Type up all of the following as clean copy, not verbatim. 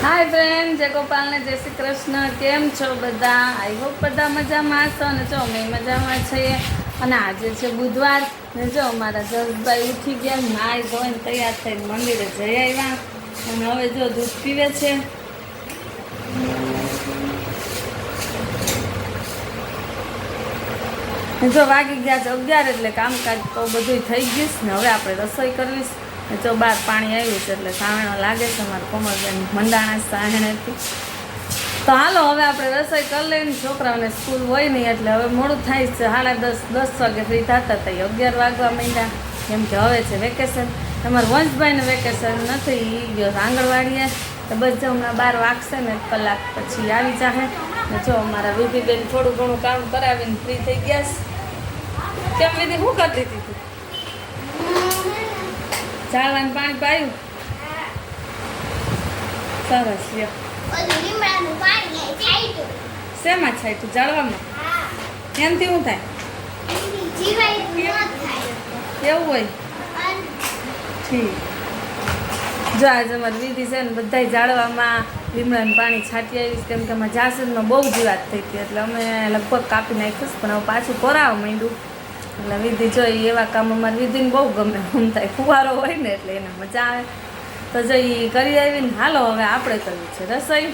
Hi friend, जय गोपाल ने जय श्री कृष्ण। केम छो बधा? आई होप बधा मजामां छो ने जो मैं मजामां छीए। અને આજે છે બુધવાર ને જો અમારા જસભાઈ ઉઠી ગયા, નાઈ ધોઈને તૈયાર થઈને મંદિરે જઈ આવ્યા અને હવે જો દૂધ પીવે છે. જો વાગી ગયા છે 11 એટલે કામકાજ તો બધું થઈ ગયું ને હવે આપણે રસોઈ કરવીશ. જો બહાર પાણી આવ્યું છે એટલે સાવણો લાગે છે. અમારા કોમલબેન મંડાણા સાહેણેથી. તો હાલો હવે આપણે રસોઈ કરી લઈને, છોકરાઓને સ્કૂલ હોય નહીં એટલે હવે મોડું થાય છે. 10:30 વાગે ફ્રી થતા હતા 11 વાગવા માંડ્યા, કેમ કે હવે છે વેકેશન. તમારા વંશભાઈને વેકેશન નથી, એ ગયો આંગણવાડીએ. તો બસ જો હમણાં 12 વાગશે ને 1 કલાક પછી આવી જાહે. ને જો અમારા વિધિબેન થોડું ઘણું કામ કરાવીને ફ્રી થઈ ગયા છે. કેમ વિધિ શું કરતી હતી તું? ઝાડવાનું પાણી પાયું? સરસ લ્યો. શેમાં છાંટ્યું? ઝાડવામાં? એમથી શું થાય? એવું હોય? ઠીક. જો આજે અમારી વિધિ છે ને બધાય ઝાડવામાં લીમડાનું પાણી છાંટી આવીશ, કેમ કે અમારા જાસૂદમાં બહુ જીવાત થઈ હતી એટલે અમે લગભગ કાપી નાખ્યું પણ હવે પાછું કોરાવા માંડ્યું. એટલે વિધિ જોઈ એવા કામ અમારી વિધિને બહુ ગમે. એમ થાય ફુવારો હોય ને એટલે એને મજા આવે. તો જો એ કરી આવીને હાલો હવે આપણે કરવી છે રસોઈ.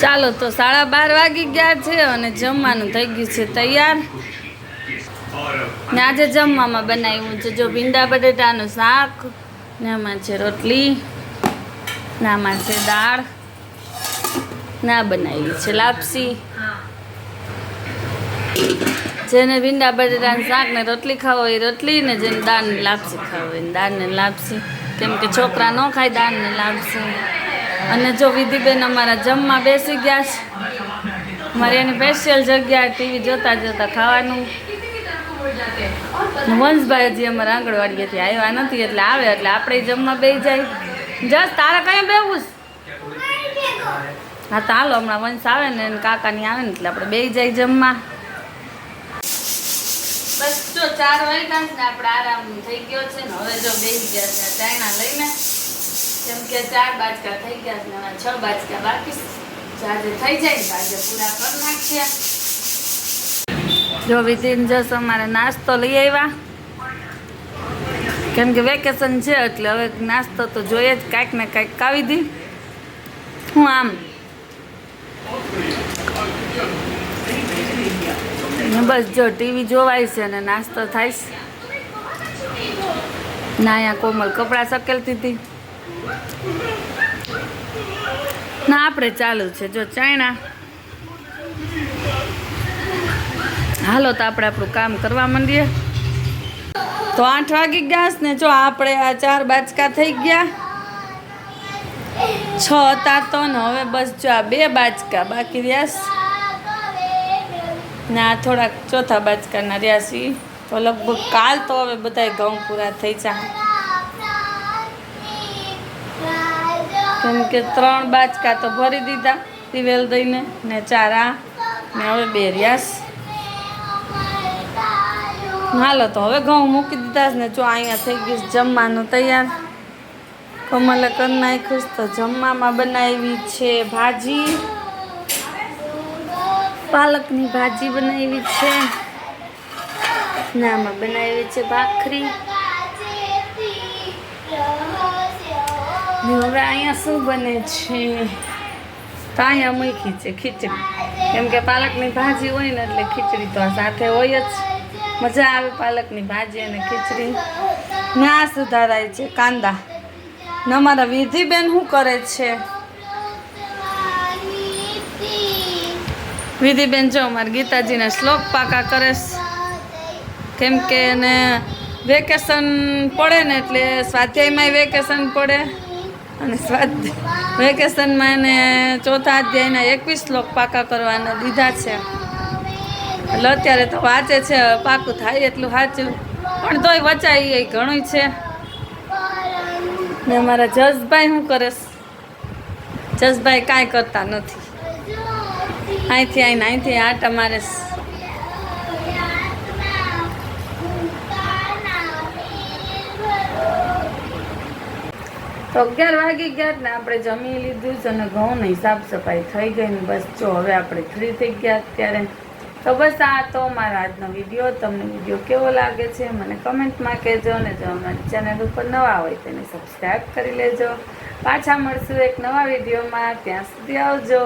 ચાલો તો 12:30 વાગી ગયા છે અને જમવાનું થઈ ગયું છે તૈયાર. ને આજે જમવામાં બનાવ્યું છે જો ભીંડા બટેટાનું શાક, ને આમાં છે રોટલી, ને આમાં છે દાળ, ના બનાવી છે લાપસી. જેને ભીંડા બટેટાનું શાક ને રોટલી ખાવો હોય રોટલી, ને જેને દાળ ને લાપસી ખાવો હોય દાળ ને લાપસી, કેમ કે છોકરા ન ખાય દાળ ને લાપસી. અને જો વિધિબેન અમારા જમવા બેસી ગયા છે. મારી એની સ્પેશિયલ જગ્યા ટીવી જોતા જોતા ખાવાનું. વંશભાઈ હજી અમારા આંગણવાડીએથી આવ્યા નથી એટલે આવે એટલે આપણે જમવા બેસી જાય. જસ તારે કઈ બેવું? હા તો હાલો, હમણાં વંશ આવે ને કાકાની આવે ને એટલે આપણે બેસી જાય જમવા. બસ જો 4 વાગ્યા ને આપણે આરામ થઈ ગયો છે ને હવે જો બેસી ગયા છે ચાયણા લઈને, કેમ કે 4 બાજકા થઈ ગયા છે ને 6 બાજકા બાકી આજે થઈ જાય ને આજે પૂરા કરી નાખીએ. જો વિધિન જસ અમારે નાસ્તો લઈ આવ્યા, કેમ કે વેકેશન છે એટલે હવે નાસ્તો તો જોઈએ જ, કાંઈક ને કાંઈક કાવી દી. હું આમ બસ જો ટીવી જોવાય છે ને નાસ્તો થાય છે. ના અહીંયા કોમલ કપડાં સકેલતી હતી ના આપણે ચાલુ છે જો ચાયણા. હાલો તો આપણે આપણું કામ કરવા માંડીએ. તો 8 વાગી ગયા ને જો આપણે આ 4 બાજકા થઈ ગયા. 6 હતા તો ને હવે બસ જો આ 2 બાજકા બાકી રહ્યા ને આ થોડાક ચોથા બાજકાના રહ્યા છે. તો લગભગ કાલ તો હવે બધાય ઘઉં પૂરા થઈ જાય, કેમ કે 3 બાજકા તો ભરી દીધા ટીવેલ દઈને ને 4 આ ને હવે 2 રહ્યા. હાલો તો હવે ઘઉં મૂકી દીધા ને જો અહીંયા થઈ ગયું જમવાનું તૈયાર. કમલે કરી નાખ્યું તો જમવામાં બનાવી છે ભાજી, પાલકની ભાજી બનાવી છે ને આમાં બનાવી છે ભાખરી. હવે અહીંયા શું બને છે તો અહીંયા મૂકી છે ખીચડી, કેમ કે પાલકની ભાજી હોય ને એટલે ખીચડી તો સાથે હોય જ. મજા આવે પાલકની ભાજી અને ખીચડી. ના સુધારાય છે કાંદા. ને અમારા વિધિબેન શું કરે છે? વિધિબેન જો અમારા ગીતાજીના શ્લોક પાકા કરે છે, કેમ કે એને વેકેશન પડે ને એટલે સ્વાધ્યાયમાંય વેકેશન પડે અને વેકેશનમાં એને ચોથા અધ્યાયના 21 શ્લોક પાકા કરવાના દીધા છે. એટલે અત્યારે તો વાંચે છે, પાકું થાય એટલું સાચું પણ તોય વચાય એ ઘણું છે. ને અમારા જસભાઈ શું કરે? જસભાઈ કાંઈ કરતા નથી, અહીંથી આવીને અહીંથી આટા મારે. તો 11 વાગી ગયા ને આપણે જમી લીધું છે અને ઘઉંની સાફ સફાઈ થઈ ગઈ ને બસ જો હવે આપણે ફ્રી થઈ ગયા અત્યારે. તો બસ આ તો મારા આજનો વિડીયો. તમને વિડીયો કેવો લાગે છે મને કમેન્ટમાં કહેજો અને જો અમારી ચેનલ ઉપર નવા હોય તેને સબસ્ક્રાઈબ કરી લેજો. પાછા મળશું એક નવા વિડીયોમાં. ત્યાં સુધી આવજો.